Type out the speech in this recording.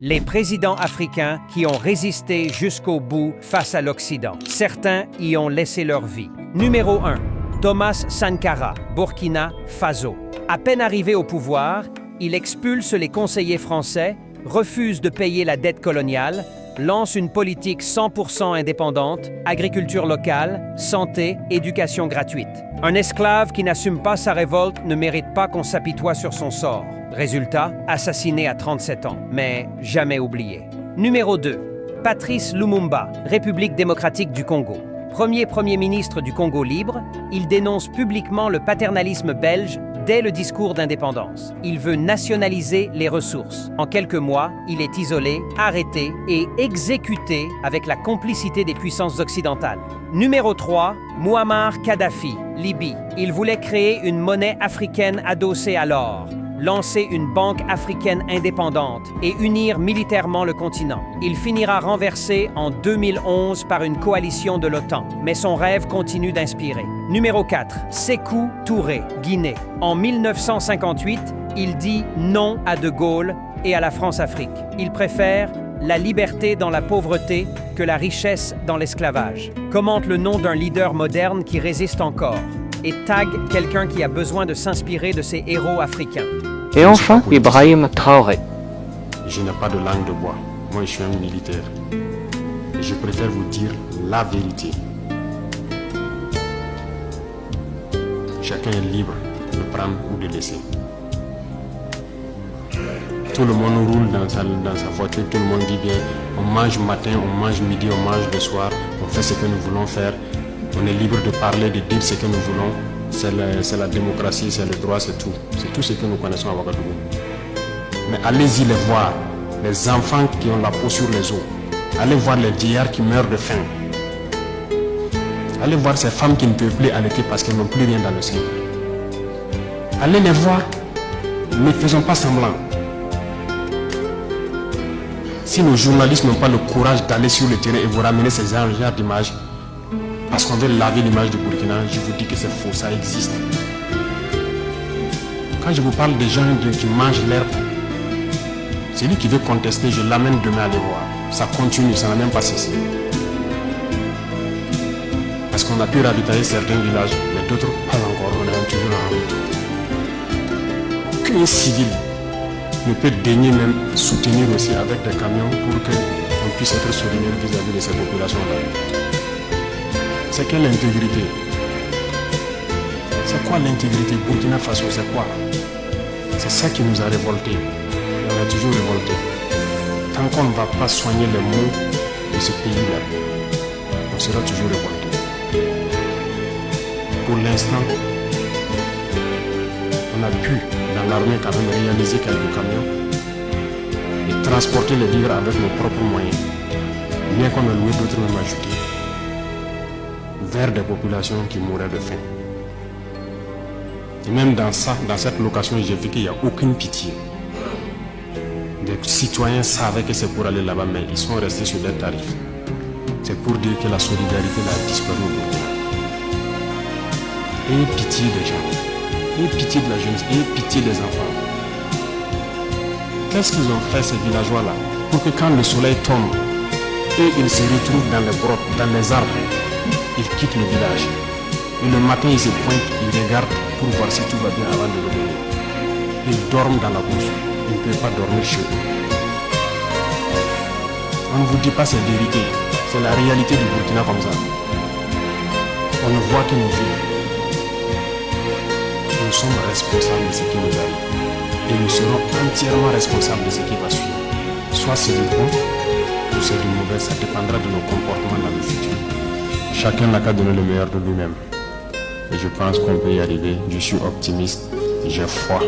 Les présidents africains qui ont résisté jusqu'au bout face à l'Occident. Certains y ont laissé leur vie. Numéro 1. Thomas Sankara, Burkina Faso. À peine arrivé au pouvoir, il expulse les conseillers français, refuse de payer la dette coloniale, lance une politique 100% indépendante, agriculture locale, santé, éducation gratuite. Un esclave qui n'assume pas sa révolte ne mérite pas qu'on s'apitoie sur son sort. Résultat, assassiné à 37 ans, mais jamais oublié. Numéro 2. Patrice Lumumba, République démocratique du Congo. Premier ministre du Congo libre, il dénonce publiquement le paternalisme belge dès le discours d'indépendance. Il veut nationaliser les ressources. En quelques mois, il est isolé, arrêté et exécuté avec la complicité des puissances occidentales. Numéro 3. Muammar Kadhafi, Libye. Il voulait créer une monnaie africaine adossée à l'or, lancer une banque africaine indépendante et unir militairement le continent. Il finira renversé en 2011 par une coalition de l'OTAN, mais son rêve continue d'inspirer. Numéro 4. Sékou Touré, Guinée. En 1958, il dit non à De Gaulle et à la France-Afrique. Il préfère la liberté dans la pauvreté que la richesse dans l'esclavage. Commente le nom d'un leader moderne qui résiste encore et tag quelqu'un qui a besoin de s'inspirer de ces héros africains. Et enfin, Ibrahim Traoré. Je n'ai pas de langue de bois. Moi, je suis un militaire. Et je préfère vous dire la vérité. Chacun est libre de prendre ou de laisser. Tout le monde roule dans sa voiture, tout le monde dit bien, on mange matin, on mange midi, on mange le soir, on fait ce que nous voulons faire. On est libre de parler, de dire ce que nous voulons. C'est la démocratie, c'est le droit, c'est tout. C'est tout ce que nous connaissons à Ouagadougou. Mais allez-y les voir, les enfants qui ont la peau sur les os. Allez voir les vieillards qui meurent de faim. Allez voir ces femmes qui ne peuvent plus allaiter parce qu'elles n'ont plus rien dans le sein. Allez les voir, ne faisons pas semblant. Si nos journalistes n'ont pas le courage d'aller sur le terrain et vous ramener ces genres d'images, parce qu'on veut laver l'image du Burkina, je vous dis que c'est faux, ça existe. Quand je vous parle des gens qui mangent l'herbe, celui qui veut contester, je l'amène demain à les voir. Ça continue, ça n'a même pas cessé. Parce qu'on a pu ravitailler certains villages, mais d'autres pas encore, on est toujours en route. Qu'un civil ne peut daigner même soutenir aussi avec des camions pour qu'on puisse être solidaire vis-à-vis de ces populations-là. C'est quelle intégrité? C'est quoi l'intégrité? Burkina Faso, c'est quoi? C'est ça qui nous a révoltés. Et on a toujours révolté. Tant qu'on ne va pas soigner les maux de ce pays-là, on sera toujours révolté. Pour l'instant, on a pu, dans l'armée, quand même réaliser quelques camions et transporter les vivres avec nos propres moyens, bien qu'on ait loué d'autres même ajoutés, vers des populations qui mouraient de faim. Et même dans cette location, j'ai vu qu'il n'y a aucune pitié. Des citoyens savaient que c'est pour aller là-bas, mais ils sont restés sur des tarifs. C'est pour dire que la solidarité a disparu au Burkina. Et pitié des gens, et pitié de la jeunesse, et pitié des enfants. Qu'est-ce qu'ils ont fait ces villageois-là pour que quand le soleil tombe, et ils se retrouvent dans les grottes, dans les arbres, ils quittent le village. Et le matin, ils se pointent, ils regardent pour voir si tout va bien avant de revenir. Ils dorment dans la bourse. Ils ne peuvent pas dormir chez eux. On ne vous dit pas cette vérité. C'est la réalité du Burkina comme ça. On ne voit que nos vies. Nous sommes responsables de ce qui nous arrive. Et nous serons entièrement responsables de ce qui va suivre. Soit c'est du bon, ou c'est du mauvais, ça dépendra de nos comportements dans le futur. Chacun n'a qu'à donner le meilleur de lui-même. Et je pense qu'on peut y arriver. Je suis optimiste. J'ai foi.